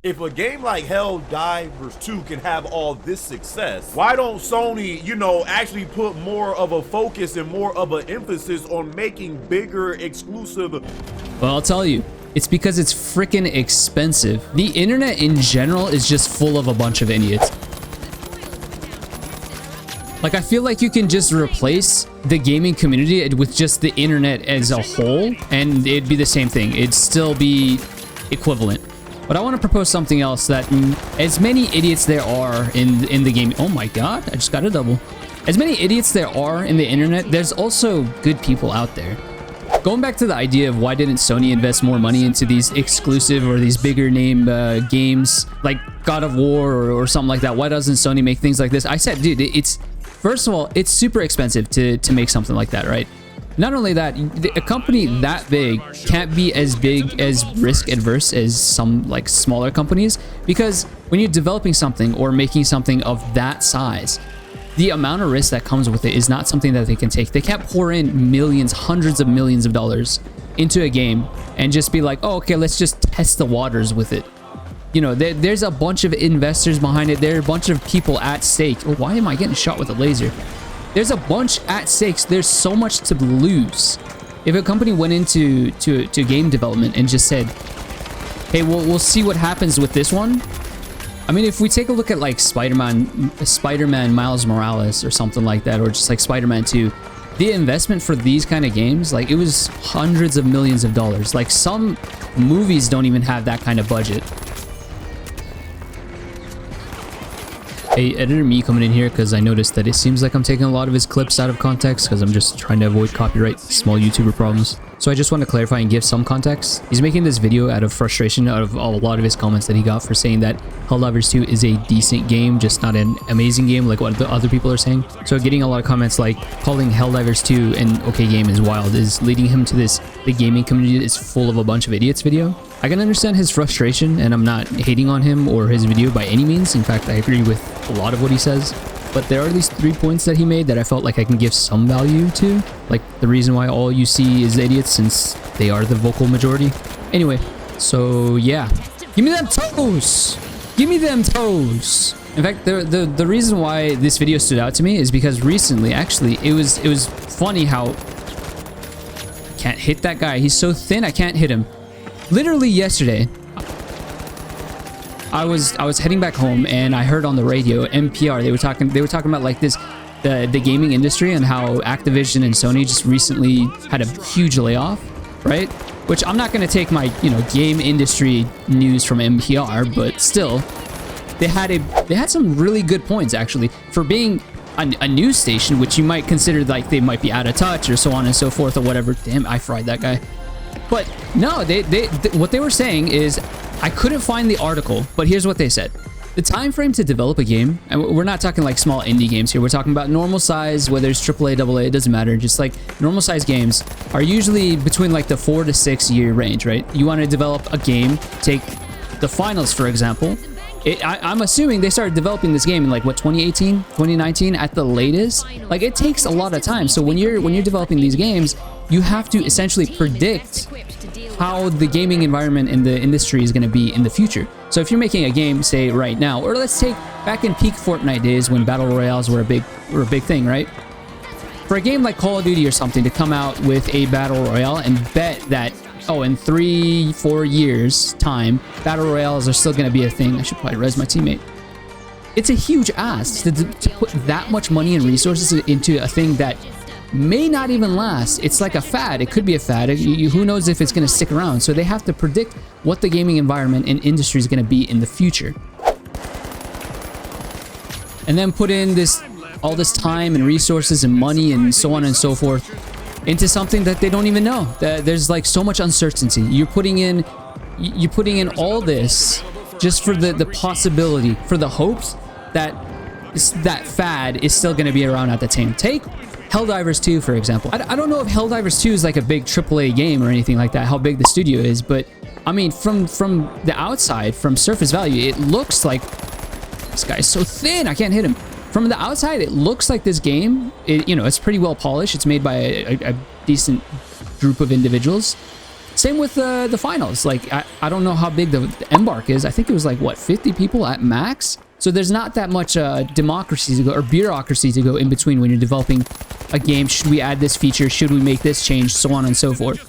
If a game like Helldivers 2 can have all this success, why don't Sony, actually put more of a focus and more of an emphasis on making bigger exclusive? Well, I'll tell you, it's because it's freaking expensive. The internet in general is just full of a bunch of idiots. Like, I feel like you can just replace the gaming community with just the internet as a whole, and it'd be the same thing. It'd still be equivalent. But I want to propose something else, that as many idiots there are in the game. Oh my god, I just got a double. As many idiots there are in the internet, there's also good people out there. Going back to the idea of why didn't Sony invest more money into these exclusive or these bigger name games like God of War or something like that. Why doesn't Sony make things like this? I said, dude, first of all, it's super expensive to make something like that, right? Not only that, a company that big can't be as big as risk adverse as some like smaller companies, because when you're developing something or making something of that size, the amount of risk that comes with it is not something that they can take. They can't pour in millions, hundreds of millions of dollars into a game and just be like, oh, okay, let's just test the waters with it. There's a bunch of investors behind it. There are a bunch of people at stake. Oh, why am I getting shot with a laser? There's a bunch at stakes. There's so much to lose. If a company went into game development and just said, hey, we'll see what happens with this one. I mean, if we take a look at like Spider-Man Miles Morales or something like that, or just like Spider-Man 2, the investment for these kind of games, like, it was hundreds of millions of dollars. Like, some movies don't even have that kind of budget. Hey, editor me coming in here because I noticed that it seems like I'm taking a lot of his clips out of context because I'm just trying to avoid copyright, small YouTuber problems. So I just want to clarify and give some context. He's making this video out of frustration out of a lot of his comments that he got for saying that Helldivers 2 is a decent game, just not an amazing game like what the other people are saying. So getting a lot of comments like calling Helldivers 2 an okay game is wild is leading him to this the gaming community is full of a bunch of idiots video. I can understand his frustration, and I'm not hating on him or his video by any means. In fact, I agree with a lot of what he says. But there are these 3 points that he made that I felt like I can give some value to. Like the reason why all you see is idiots, since they are the vocal majority. Anyway, so yeah. Give me them toes! Give me them toes! In fact, the reason why this video stood out to me is because recently, actually, it was funny how... I can't hit that guy. He's so thin, I can't hit him. Literally yesterday, I was heading back home and I heard on the radio NPR they were talking about like this the gaming industry and how Activision and Sony just recently had a huge layoff, right? Which I'm not going to take my game industry news from NPR, but still they had some really good points actually for being a news station, which you might consider like they might be out of touch or so on and so forth or whatever. Damn, I fried that guy. But no, what they were saying is, I couldn't find the article, but here's what they said. The time frame to develop a game, and we're not talking like small indie games here, we're talking about normal size, whether it's AAA, AA, it doesn't matter, just like normal size games are usually between like the 4 to 6 year range, right? You want to develop a game, take the finals for example. I'm assuming they started developing this game in like what, 2018, 2019 at the latest. Like, it takes a lot of time. So when you're developing these games, you have to essentially predict how the gaming environment in the industry is going to be in the future. So if you're making a game, say right now, or let's take back in peak Fortnite days when battle royales were a big thing, right? For a game like Call of Duty or something to come out with a battle royale and bet that, oh, in 3-4 years time, battle royales are still going to be a thing. I should probably res my teammate. It's a huge ask to put that much money and resources into a thing that may not even last. It's like a fad. It could be a fad. Who knows if it's going to stick around? So they have to predict what the gaming environment and industry is going to be in the future, and then put in all this time and resources and money and so on and so forth into something that they don't even know. There's like so much uncertainty. You're putting in all this just for the possibility, for the hopes that that fad is still going to be around at the time. Take Helldivers 2, for example. I don't know if Helldivers 2 is like a big AAA game or anything like that, how big the studio is, but I mean, from the outside, from surface value, it looks like this guy's so thin, I can't hit him. From the outside, it looks like this game, it's pretty well polished. It's made by a decent group of individuals. Same with the finals. Like, I don't know how big the embark is. I think it was like, what, 50 people at max? So there's not that much democracy to go, or bureaucracy to go in between when you're developing a game. Should we add this feature? Should we make this change? So on and so forth.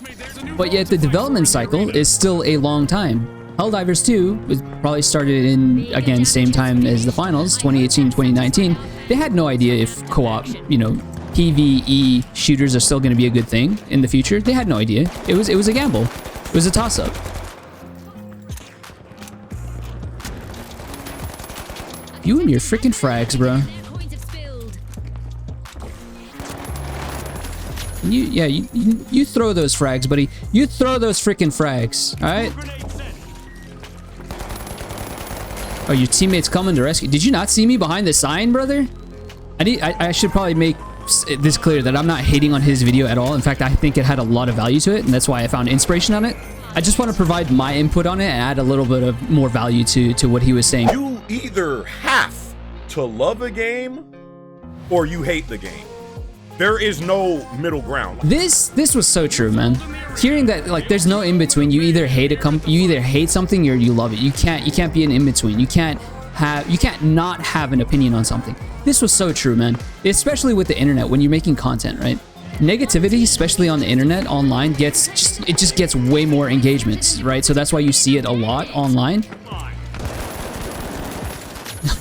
But yet the development cycle is still a long time. Helldivers 2 was probably started in, again, same time as the finals, 2018, 2019. They had no idea if co-op, you know, PvE shooters are still going to be a good thing in the future. They had no idea. It was a gamble. It was a toss-up. You and your freaking frags, bro. You throw those frags, buddy. You throw those freaking frags, all right? Oh, your teammate's coming to rescue. Did you not see me behind the sign, brother? I should probably make this clear that I'm not hating on his video at all. In fact, I think it had a lot of value to it, and that's why I found inspiration on it. I just want to provide my input on it and add a little bit of more value to what he was saying. You either have to love a game or you hate the game. There is no middle ground. This was so true, man. Hearing that, like, there's no in between. You either hate you either hate something or you love it. You can't be an in between. You can't not have an opinion on something. This was so true, man. Especially with the internet when you're making content, right? Negativity, especially on the internet, online, just gets way more engagements, right? So that's why you see it a lot online.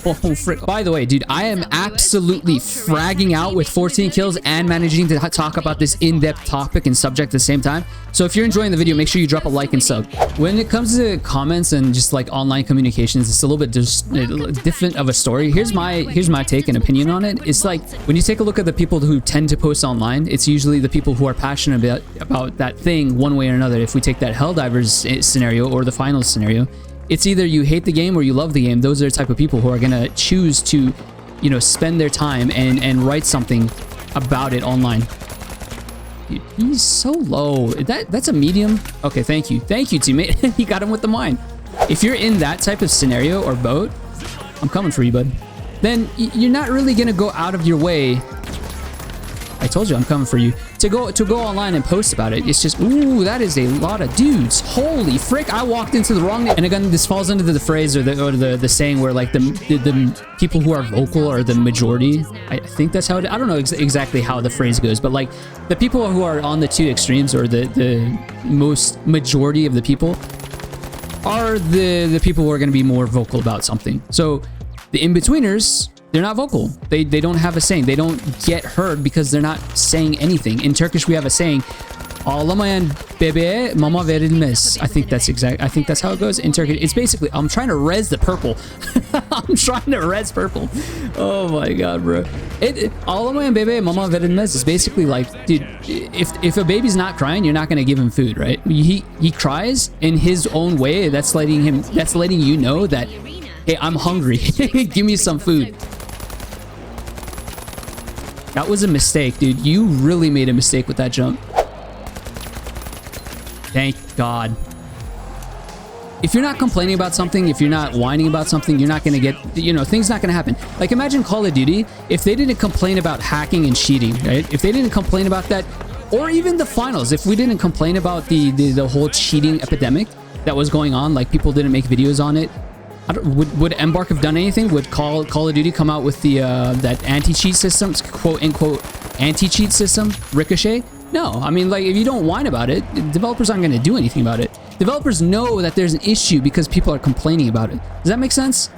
Oh, frick. By the way, dude, I am absolutely fragging out with 14 kills and managing to talk about this in-depth topic and subject at the same time. So if you're enjoying the video, make sure you drop a like and sub. When it comes to comments and just like online communications, it's a little bit different of a story. Here's my take and opinion on it. It's like when you take a look at the people who tend to post online, it's usually the people who are passionate about that thing one way or another. If we take that Helldivers scenario or the finals scenario, it's either you hate the game or you love the game. Those are the type of people who are going to choose to, you know, spend their time and write something about it online. Dude, he's so low. That's a medium? Okay, thank you. Thank you, teammate. You got him with the mine. If you're in that type of scenario or boat, I'm coming for you, bud. Then you're not really going to go out of your way. I told you I'm coming for you. To go online and post about it. It's just, ooh, that is a lot of dudes. Holy frick, I walked into the wrong... And again, this falls into the phrase or the saying where like the people who are vocal are the majority. I think that's how it... I don't know exactly how the phrase goes, but like the people who are on the two extremes or the most majority of the people are the people who are going to be more vocal about something. So the in-betweeners... They're not vocal. They don't have a saying. They don't get heard because they're not saying anything. In Turkish, we have a saying, "Ağlamayan bebeğe mama verilmez." I think that's how it goes in Turkish. It's basically, I'm trying to res the purple. I'm trying to res purple. Oh my god, bro. Ağlamayan bebeğe mama verilmez is basically like, dude, if a baby's not crying, you're not gonna give him food, right? He cries in his own way. That's letting you know that, hey, I'm hungry. Give me some food. That was a mistake, dude. You really made a mistake with that jump. Thank God. If you're not complaining about something, if you're not whining about something, you're not going to get, you know, things not going to happen. Like imagine Call of Duty, if they didn't complain about hacking and cheating, right? If they didn't complain about that, or even the finals, if we didn't complain about the whole cheating epidemic that was going on, like people didn't make videos on it, would Embark have done anything? Would Call of Duty come out with the that anti-cheat system, quote unquote anti-cheat system, Ricochet? No, I mean, like, if you don't whine about it, developers aren't going to do anything about it. Developers know that there's an issue because people are complaining about it. Does that make sense?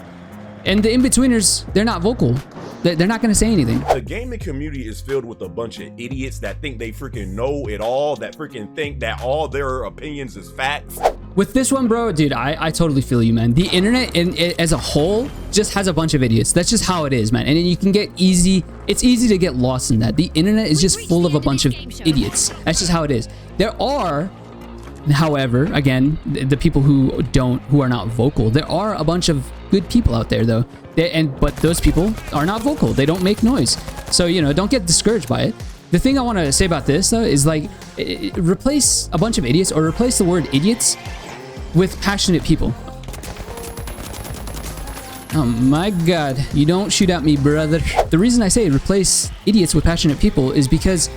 And the in-betweeners, they're not vocal. They're not going to say anything. The gaming community is filled with a bunch of idiots that think they freaking know it all, that freaking think that all their opinions is facts. With this one, bro, dude, I totally feel you, man. The internet as a whole just has a bunch of idiots. That's just how it is, man. And then you can get it's easy to get lost in that. The internet is just full of a bunch of idiots. That's just how it is. There are, however, again, the people who are not vocal, there are a bunch of good people out there, though. But those people are not vocal. They don't make noise. So, you know, don't get discouraged by it. The thing I want to say about this, though, is like, replace a bunch of idiots or replace the word idiots with passionate people. Oh my god, you don't shoot at me, brother. The reason I say replace idiots with passionate people is because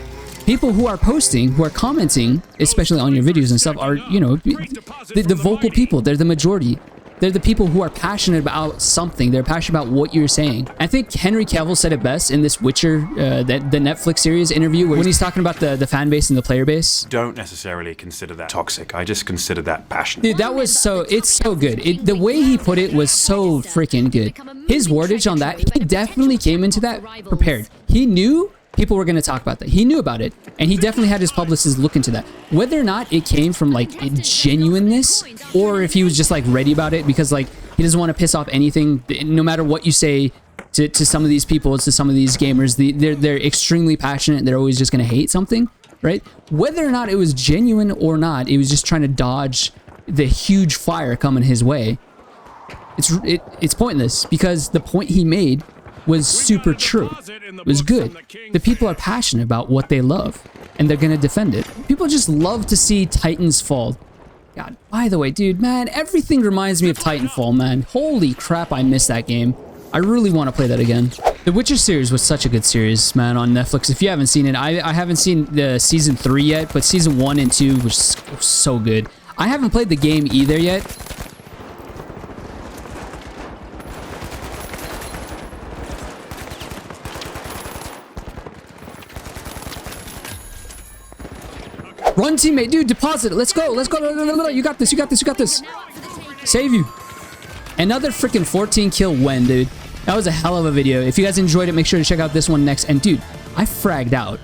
people who are posting, who are commenting, especially on your videos and stuff, are, you know, the vocal people. They're the majority. They're the people who are passionate about something. They're passionate about what you're saying. I think Henry Cavill said it best in this Witcher, the Netflix series interview, when he's talking about the fan base and the player base. Don't necessarily consider that toxic. I just consider that passionate. Dude, that was it's so good. The way he put it was so freaking good. His wordage on that, he definitely came into that prepared. He knew people were going to talk about that. He knew about it, and he definitely had his publicist look into that. Whether or not it came from like genuineness, or if he was just like ready about it because like he doesn't want to piss off anything, no matter what you say to some of these people, to some of these gamers, they're extremely passionate. They're always just going to hate something, right? Whether or not it was genuine or not, it was just trying to dodge the huge fire coming his way. It's pointless, because the point he made was super true. It was good. The people are passionate about what they love, and they're gonna defend it. People just love to see Titans fall. God, by the way, dude, man, everything reminds me of Titanfall, man. Holy crap, I missed that game. I really want to play that again. The Witcher series was such a good series, man, on Netflix. If you haven't seen it, I haven't seen the season 3 yet, but season 1 and 2 was so good. I haven't played the game either yet. Run, teammate, dude, deposit it. Let's go, let's go. No, you got this, you got this, you got this. Save you. Another freaking 14 kill win, dude. That was a hell of a video. If you guys enjoyed it, make sure to check out this one next. And dude, I fragged out.